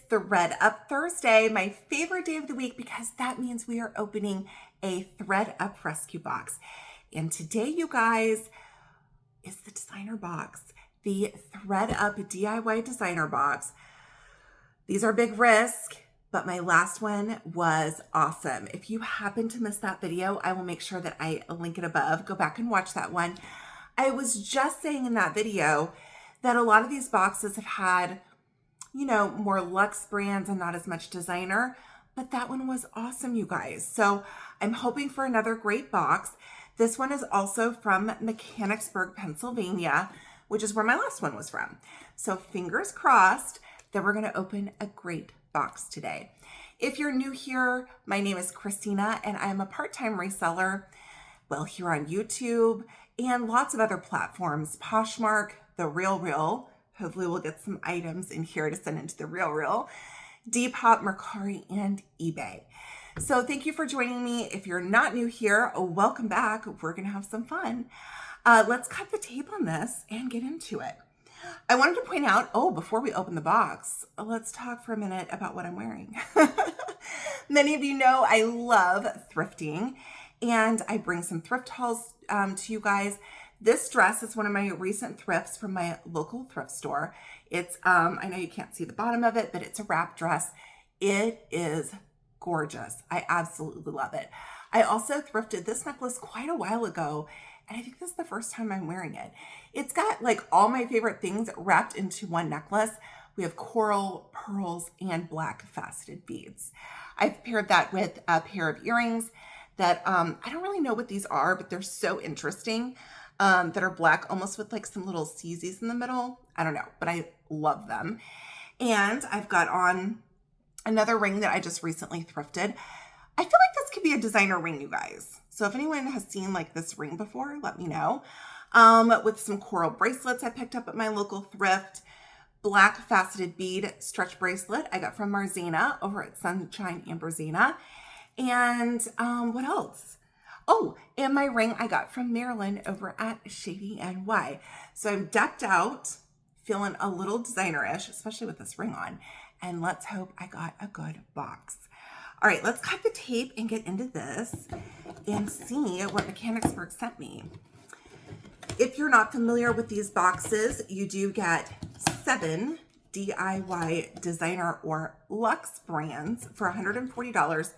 Thredup Thursday, my favorite day of the week, because that means we are opening a Thredup rescue box. And today, you guys, is the designer box, the Thredup DIY designer box. These are big risk, but my last one was awesome. If you happen to miss that video, I will make sure that I link it above. Go back and watch that one. I was just saying in that video that a lot of these boxes have had, you know, more luxe brands and not as much designer, but that one was awesome, you guys. So I'm hoping for another great box. This one is also from Mechanicsburg, Pennsylvania, which is where my last one was from. So fingers crossed that we're gonna open a great box today. If you're new here, my name is Christina and I am a part-time reseller, well, here on YouTube and lots of other platforms, Poshmark, The RealReal. Hopefully we'll get some items in here to send into The RealReal, Depop, Mercari, and eBay. So thank you for joining me. If you're not new here, welcome back. We're gonna have some fun. Let's cut the tape on this and get into it. I wanted to point out, before we open the box, let's talk for a minute about what I'm wearing. Many of you know I love thrifting, and I bring some thrift hauls to you guys. This dress is one of my recent thrifts from my local thrift store. It's, I know you can't see the bottom of it, but it's a wrap dress. It is gorgeous. I absolutely love it. I also thrifted this necklace quite a while ago, and I think this is the first time I'm wearing it. It's got like all my favorite things wrapped into one necklace. We have coral, pearls, and black faceted beads. I've paired that with a pair of earrings that I don't really know what these are, but they're so interesting, that are black, almost with like some little CZs in the middle. I don't know, but I love them. And I've got on another ring that I just recently thrifted. I feel like this could be a designer ring, you guys. So if anyone has seen like this ring before, let me know. With some coral bracelets I picked up at my local thrift. Black faceted bead stretch bracelet I got from Marzena over at Sunshine Amberzena. And what else? Oh, and my ring I got from Marilyn over at Shady NY. So I'm decked out, feeling a little designer-ish, especially with this ring on. And let's hope I got a good box. All right, let's cut the tape and get into this and see what Mechanicsburg sent me. If you're not familiar with these boxes, you do get 7 DIY designer or luxe brands for $140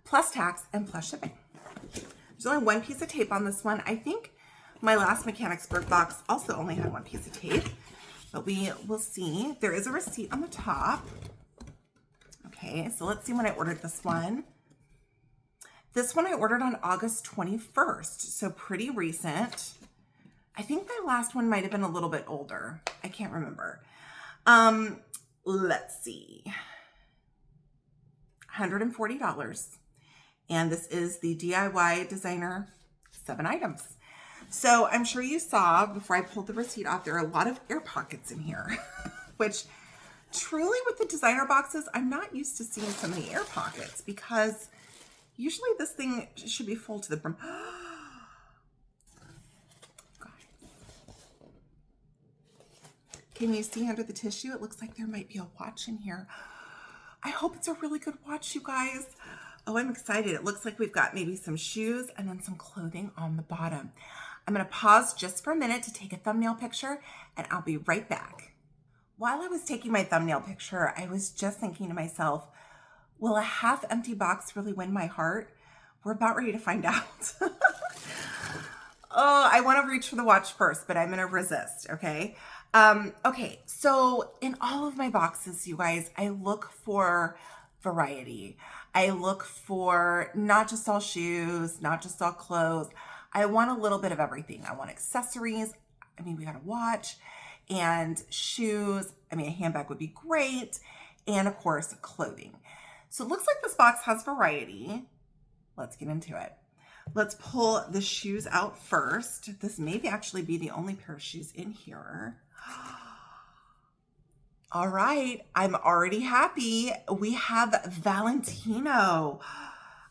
plus tax and plus shipping. There's only one piece of tape on this one. I think my last Mechanicsburg box also only had one piece of tape, but we will see. There is a receipt on the top. Okay, so let's see when I ordered this one. This one I ordered on August 21st, so pretty recent. I think my last one might have been a little bit older. I can't remember. Let's see. $140. And this is the DIY designer 7 items. So I'm sure you saw before I pulled the receipt off, there are a lot of air pockets in here, which truly with the designer boxes, I'm not used to seeing so many air pockets because usually this thing should be full to the brim. Can you see under the tissue? It looks like there might be a watch in here. I hope it's a really good watch, you guys. Oh, I'm excited. It looks like we've got maybe some shoes and then some clothing on the bottom. I'm going to pause just for a minute to take a thumbnail picture and I'll be right back. While I was taking my thumbnail picture, I was just thinking to myself, will a half empty box really win my heart? We're about ready to find out. Oh, I want to reach for the watch first, but I'm going to resist, okay? Okay, so in all of my boxes, you guys, I look for variety. I look for not just all shoes, not just all clothes. I want a little bit of everything. I want accessories. I mean, we got a watch and shoes. I mean, a handbag would be great. And of course, clothing. So it looks like this box has variety. Let's get into it. Let's pull the shoes out first. This may actually be the only pair of shoes in here. All right, I'm already happy. We have Valentino.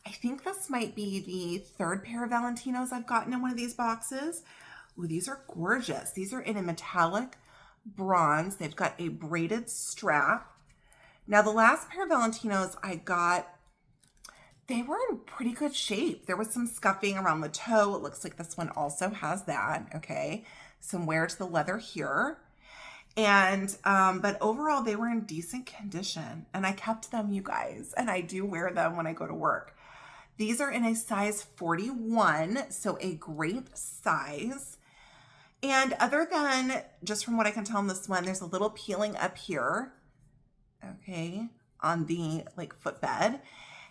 I think this might be the 3rd pair of Valentinos I've gotten in one of these boxes. Ooh, these are gorgeous. These are in a metallic bronze. They've got a braided strap. Now, the last pair of Valentinos I got, they were in pretty good shape. There was some scuffing around the toe. It looks like this one also has that, okay? Some wear to the leather here. And, but overall they were in decent condition and I kept them, you guys, and I do wear them when I go to work. These are in a size 41, so a great size. And other than, just from what I can tell on this one, there's a little peeling up here, okay, on the like footbed.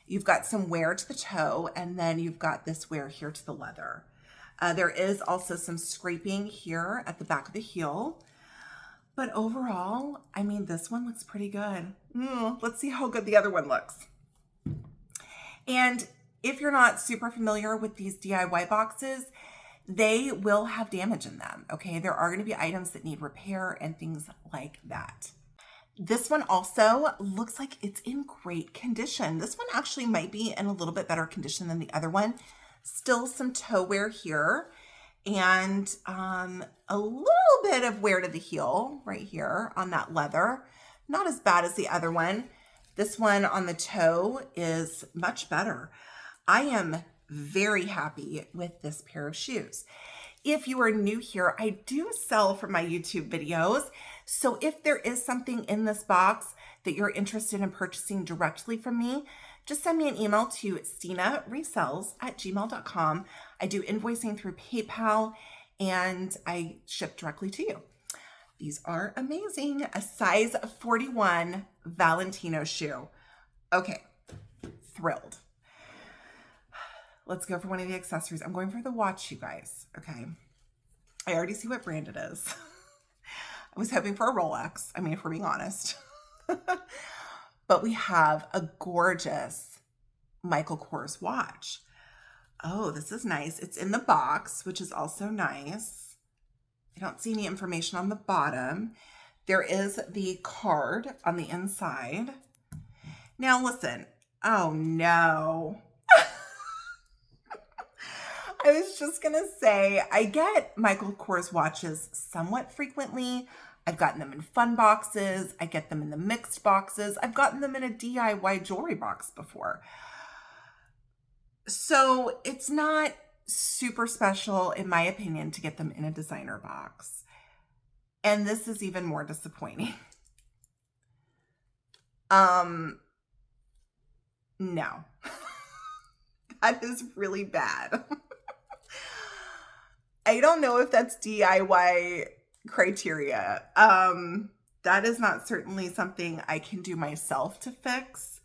You've got some wear to the toe, and then you've got this wear here to the leather. There is also some scraping here at the back of the heel. But overall, I mean, this one looks pretty good. Let's see how good the other one looks. And if you're not super familiar with these DIY boxes, they will have damage in them, okay? There are going to be items that need repair and things like that. This one also looks like it's in great condition. This one actually might be in a little bit better condition than the other one. Still some toe wear here and a little bit of wear to the heel right here on that leather. Not as bad as the other one. This one on the toe is much better. I am very happy with this pair of shoes. If you are new here, I do sell for my YouTube videos. So if there is something in this box that you're interested in purchasing directly from me, just send me an email to stinaresells@gmail.com. I do invoicing through PayPal and I ship directly to you. These are amazing. A size 41 Valentino shoe. Okay, thrilled. Let's go for one of the accessories. I'm going for the watch, you guys. Okay. I already see what brand it is. I was hoping for a Rolex. I mean, if we're being honest. But we have a gorgeous Michael Kors watch. Oh, this is nice. It's in the box, which is also nice. I don't see any information on the bottom. There is the card on the inside. Now listen. Oh no. I was just going to say, I get Michael Kors watches somewhat frequently. I've gotten them in fun boxes. I get them in the mixed boxes. I've gotten them in a DIY jewelry box before. So it's not super special, in my opinion, to get them in a designer box. And this is even more disappointing. No. That is really bad. I don't know if that's DIY criteria. That is not certainly something I can do myself to fix.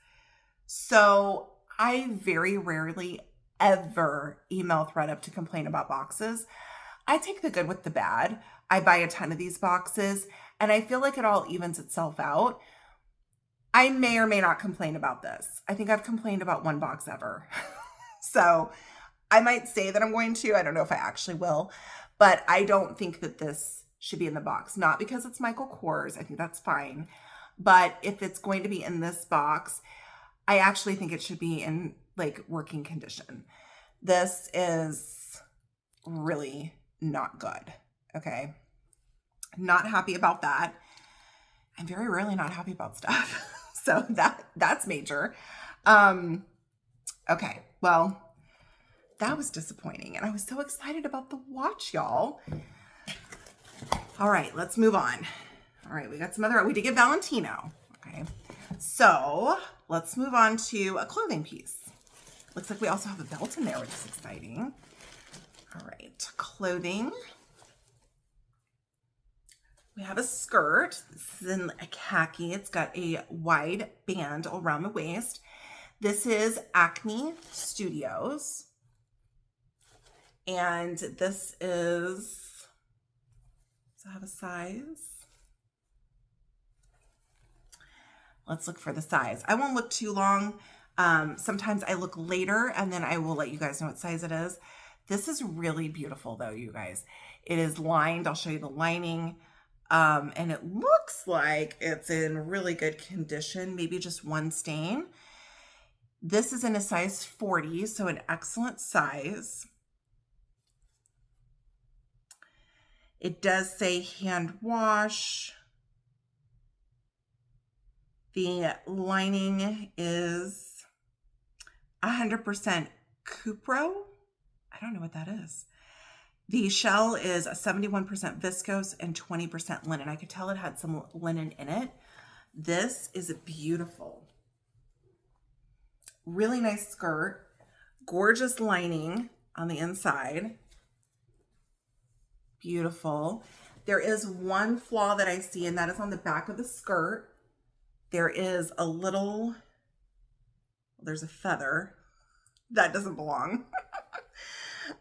So I very rarely ever email Thredup to complain about boxes. I take the good with the bad. I buy a ton of these boxes and I feel like it all evens itself out. I may or may not complain about this. I think I've complained about one box ever. So I might say that I'm going to. I don't know if I actually will. But I don't think that this should be in the box. Not because it's Michael Kors. I think that's fine. But if it's going to be in this box, I actually think it should be in like working condition. This is really not good. Okay. Not happy about that. I'm very rarely not happy about stuff. So that's major. Okay. Well, that was disappointing. And I was so excited about the watch, y'all. All right, let's move on. All right, we got some other, we did get Valentino. Okay. So let's move on to a clothing piece. Looks like we also have a belt in there, which is exciting. All right, clothing. We have a skirt. This is in a khaki. It's got a wide band around the waist. This is Acne Studios. And this is, does it have a size? Let's look for the size. I won't look too long. Sometimes I look later and then I will let you guys know what size it is. This is really beautiful though, you guys. It is lined. I'll show you the lining. And it looks like it's in really good condition, maybe just one stain. This is in a size 40, so an excellent size. It does say hand wash. The lining is 100% cupro. I don't know what that is. The shell is 71% viscose and 20% linen. I could tell it had some linen in it. This is beautiful. Really nice skirt. Gorgeous lining on the inside. Beautiful. There is one flaw that I see, and that is on the back of the skirt. There is a little, there's a feather. That doesn't belong.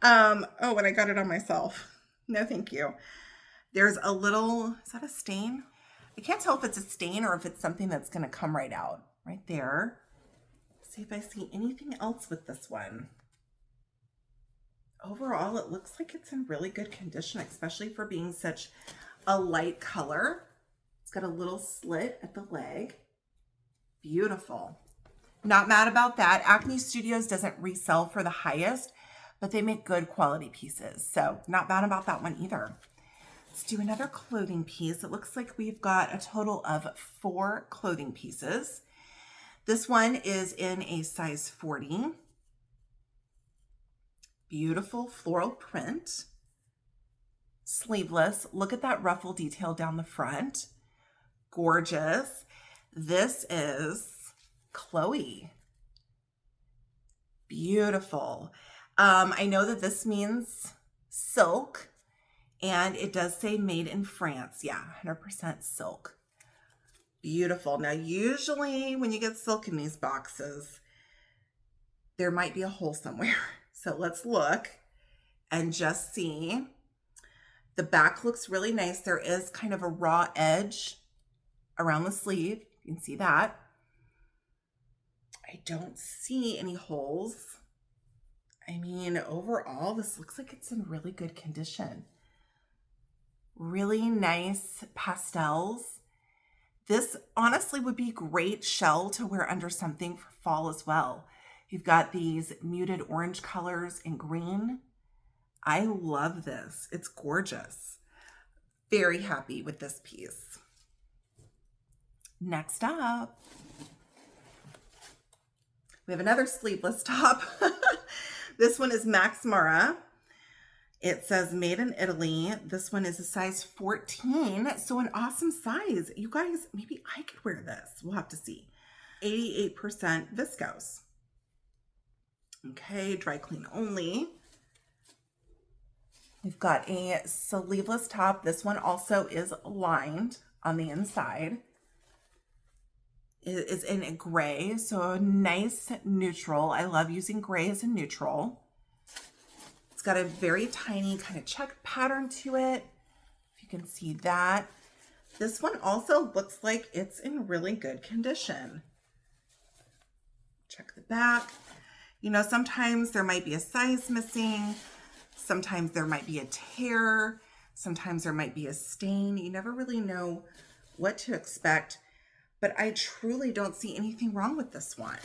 Oh, and I got it on myself. No, thank you. There's a little, is that a stain? I can't tell if it's a stain or if it's something that's going to come right out. Right there. See if I see anything else with this one. Overall, it looks like it's in really good condition, especially for being such a light color. It's got a little slit at the leg. Beautiful. Not mad about that. Acne Studios doesn't resell for the highest, but they make good quality pieces. So not bad about that one either. Let's do another clothing piece. It looks like we've got a total of 4 clothing pieces. This one is in a size 40. Beautiful floral print. Sleeveless. Look at that ruffle detail down the front. Gorgeous. This is Chloe. Beautiful. I know that this means silk, and it does say made in France. Yeah, 100% silk. Beautiful. Now, usually when you get silk in these boxes, there might be a hole somewhere. So let's look and just see. The back looks really nice. There is kind of a raw edge around the sleeve. You can see that. I don't see any holes. I mean, overall, this looks like it's in really good condition. Really nice pastels. This honestly would be great shell to wear under something for fall as well. You've got these muted orange colors and green. I love this. It's gorgeous. Very happy with this piece. Next up, we have another sleeveless top. This one is Max Mara. It says made in Italy. This one is a size 14, so an awesome size. You guys, maybe I could wear this. We'll have to see. 88% viscose. Okay, dry clean only. We've got a sleeveless top. This one also is lined on the inside. It is in a gray, so a nice neutral. I love using gray as a neutral. It's got a very tiny kind of check pattern to it. If you can see that. This one also looks like it's in really good condition. Check the back. You know, sometimes there might be a size missing. Sometimes there might be a tear. Sometimes there might be a stain. You never really know what to expect. But I truly don't see anything wrong with this one.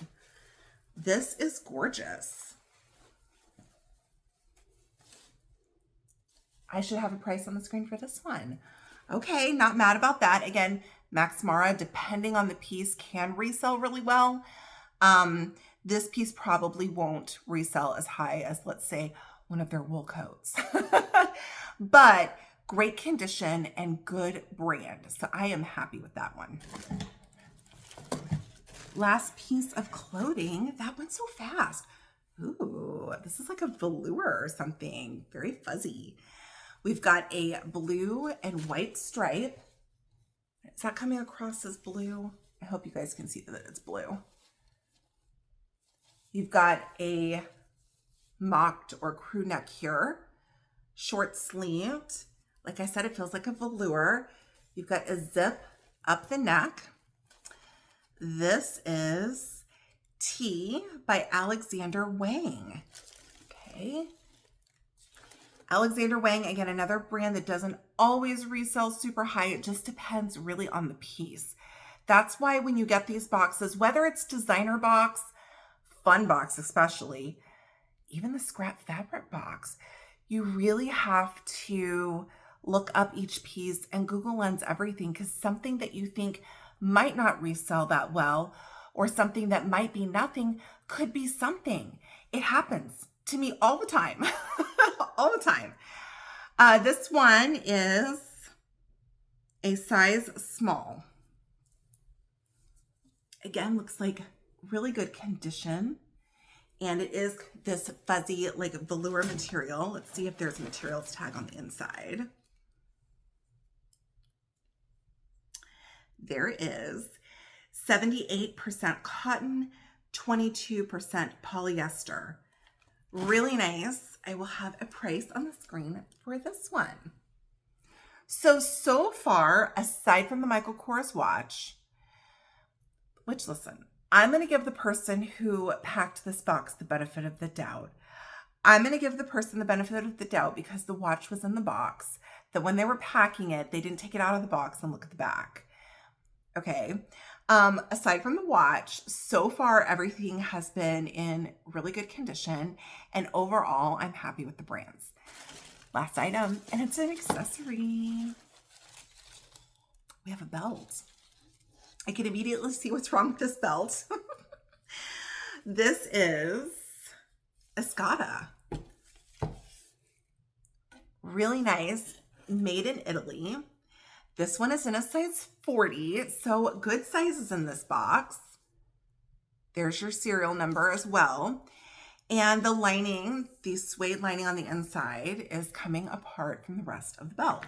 This is gorgeous. I should have a price on the screen for this one. Okay, not mad about that. Again, Max Mara, depending on the piece, can resell really well. This piece probably won't resell as high as, let's say, one of their wool coats. But great condition and good brand. So I am happy with that one. Last piece of clothing. That went so fast. Ooh, this is like a velour or something. Very fuzzy. We've got a blue and white stripe. Is that coming across as blue? I hope you guys can see that it's blue. You've got a mocked or crew neck here. Short sleeved. Like I said, it feels like a velour. You've got a zip up the neck. This is Tea by Alexander Wang. Okay. Alexander Wang, again, another brand that doesn't always resell super high. It just depends really on the piece. That's why when you get these boxes, whether it's designer box, fun box especially, even the scrap fabric box, you really have to look up each piece and Google Lens everything, because something that you think might not resell that well, or something that might be nothing could be something. It happens to me all the time, all the time. This one is a size small. Again, looks like really good condition. And it is this fuzzy, like velour material. Let's see if there's a materials tag on the inside. There is 78% cotton, 22% polyester. Really nice. I will have a price on the screen for this one. So far, aside from the Michael Kors watch, which, listen, I'm going to give the person who packed this box the benefit of the doubt. I'm going to give the person the benefit of the doubt because the watch was in the box, that when they were packing it, they didn't take it out of the box and look at the back. Okay. Aside from the watch, so far, everything has been in really good condition. And overall, I'm happy with the brands. Last item, and it's an accessory. We have a belt. I can immediately see what's wrong with this belt. This is Escada. Really nice, made in Italy. This one is in a size 40, so good sizes in this box. There's your serial number as well. And the lining, the suede lining on the inside, is coming apart from the rest of the belt.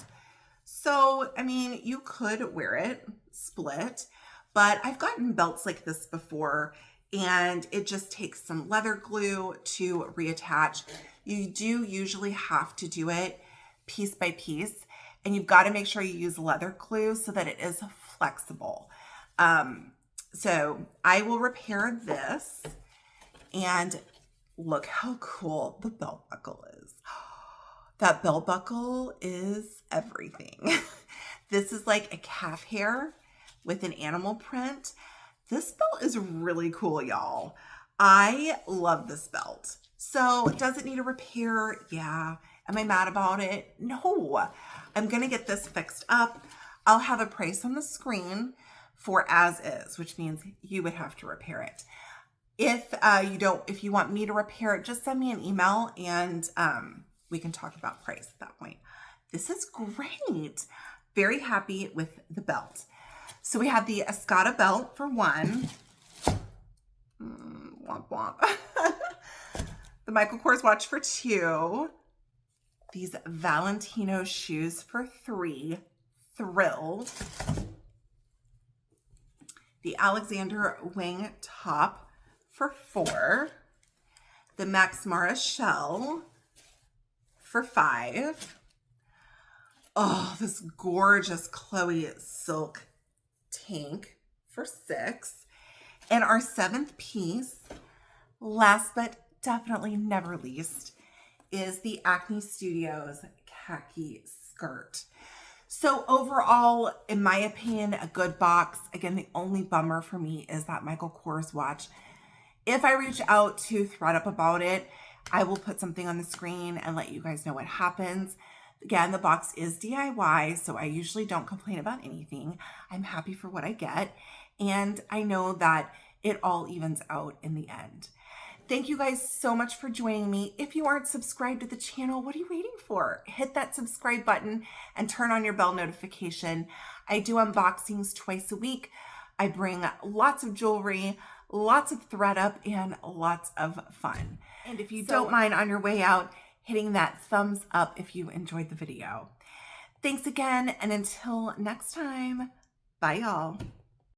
So, I mean, you could wear it split, but I've gotten belts like this before, and it just takes some leather glue to reattach. You do usually have to do it piece by piece, and you've got to make sure you use leather glue so that it is flexible. So I will repair this, and look how cool the belt buckle is. That belt buckle is everything. This is like a calf hair with an animal print. This belt is really cool, y'all. I love this belt. So does it need a repair? Yeah. Am I mad about it? No. I'm going to get this fixed up. I'll have a price on the screen for as is, which means you would have to repair it. If you want me to repair it, just send me an email and we can talk about price at that point. This is great. Very happy with the belt. So we have the Escada belt for one. Womp womp. The Michael Kors watch for two. These Valentino shoes for three. Thrilled. The Alexander Wang top for four. The Max Mara shell for five. Oh, this gorgeous Chloe silk tank for six. And our seventh piece, last but definitely never least, is the Acne Studios khaki skirt. So overall, in my opinion, a good box. Again, the only bummer for me is that Michael Kors watch. If I reach out to Thredup about it, I will put something on the screen and let you guys know what happens. Again, the box is DIY, so I usually don't complain about anything. I'm happy for what I get, and I know that it all evens out in the end. Thank you guys so much for joining me. If you aren't subscribed to the channel, what are you waiting for? Hit that subscribe button and turn on your bell notification. I do unboxings twice a week. I bring lots of jewelry, lots of Thredup, and lots of fun. And if you don't mind on your way out, hitting that thumbs up if you enjoyed the video. Thanks again, and until next time, bye y'all.